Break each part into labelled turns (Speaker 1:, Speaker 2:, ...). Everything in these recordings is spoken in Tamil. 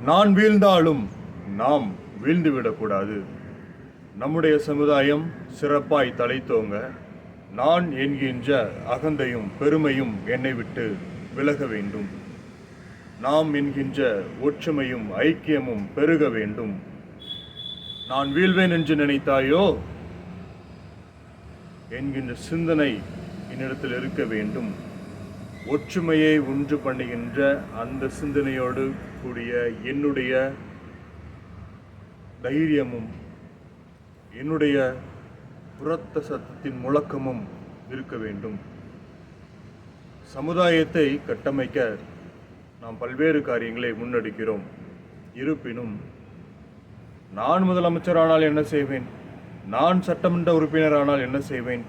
Speaker 1: நான் வீழ்ந்தாலும் நாம் வீழ்ந்துவிடக்கூடாது. நம்முடைய சமுதாயம் சிறப்பாய் தலைத்தோங்க நான் என்கின்ற அகந்தையும் பெருமையும் என்னை விட்டு விலக வேண்டும். நாம் என்கின்ற ஒற்றுமையும் ஐக்கியமும் பெருக வேண்டும். நான் வீழ்வேன் என்று நினைத்தாயோ என்கின்ற சிந்தனை என்னிடத்தில் இருக்க வேண்டும். ஒற்றுமையை ஒன்று பண்ணுகின்ற அந்த சிந்தனையோடு கூடிய என்னுடைய தைரியமும் என்னுடைய புறத்த சத்தத்தின் முழக்கமும் இருக்க வேண்டும். சமுதாயத்தை கட்டமைக்க நாம் பல்வேறு காரியங்களை முன்னெடுக்கிறோம். இருப்பினும் நான் முதலமைச்சரானால் என்ன செய்வேன், நான் சட்டமன்ற உறுப்பினரானால் என்ன செய்வேன்,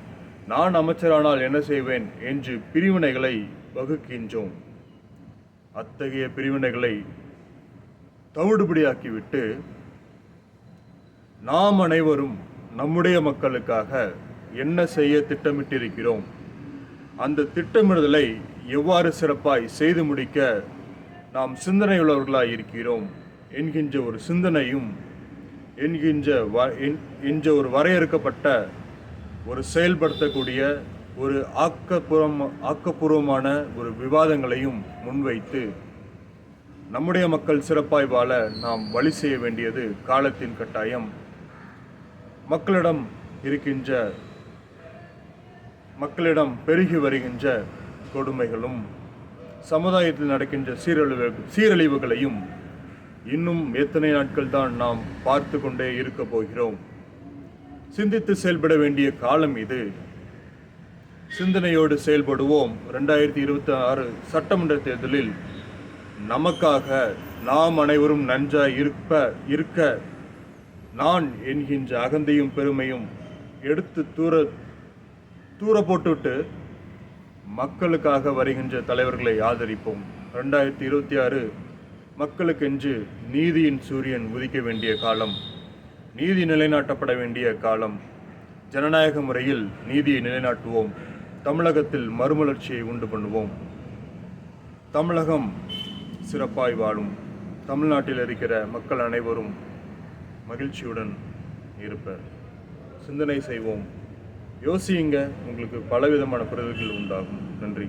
Speaker 1: நான் அமைச்சரானால் என்ன செய்வேன் என்று பிரிவினைகளை வகுக்கின்றோம். அத்தகைய பிரிவினைகளை தவிடுபடியாக்கிவிட்டு நாம் அனைவரும் நம்முடைய மக்களுக்காக என்ன செய்ய திட்டமிட்டிருக்கிறோம், அந்த திட்டமிடுதலை எவ்வாறு சிறப்பாய் செய்து முடிக்க நாம் சிந்தனையுள்ளவர்களாய் இருக்கிறோம் என்கின்ற ஒரு சிந்தனையும் என்கின்ற ஒரு வரையறுக்கப்பட்ட ஒரு செயல்படுத்தக்கூடிய ஒரு ஆக்கப்பூர்வமான ஒரு விவாதங்களையும் முன்வைத்து நம்முடைய மக்கள் சிறப்பாய் வாழ நாம் வழி செய்ய வேண்டியது காலத்தின் கட்டாயம். மக்களிடம் பெருகி வருகின்ற கொடுமைகளும் சமுதாயத்தில் நடக்கின்ற சீரழிவுகளையும் இன்னும் எத்தனை நாட்கள் தான் நாம் பார்த்து கொண்டே இருக்க போகிறோம். சிந்தித்து செயல்பட வேண்டிய காலம் இது. சிந்தனையோடு செயல்படுவோம். 2026 சட்டமன்ற தேர்தலில் நமக்காக நாம் அனைவரும் நன்றாய் இருக்க நான் என்கின்ற அகந்தையும் பெருமையும் எடுத்து தூர போட்டுவிட்டு மக்களுக்காக வருகின்ற தலைவர்களை ஆதரிப்போம். 2026 மக்களுக்கென்று நீதியின் சூரியன் உதிக்க வேண்டிய காலம், நீதி நிலைநாட்டப்பட வேண்டிய காலம். ஜனநாயக முறையில் நீதியை நிலைநாட்டுவோம். தமிழகத்தில் மறுமலர்ச்சியை உண்டு பண்ணுவோம். தமிழகம் சிறப்பாய் வாழும். தமிழ்நாட்டில் இருக்கிற மக்கள் அனைவரும் மகிழ்ச்சியுடன் இருப்பர். சிந்தனை செய்வோம், யோசியுங்க. உங்களுக்கு பலவிதமான புரிதல்கள் உண்டாகும். நன்றி.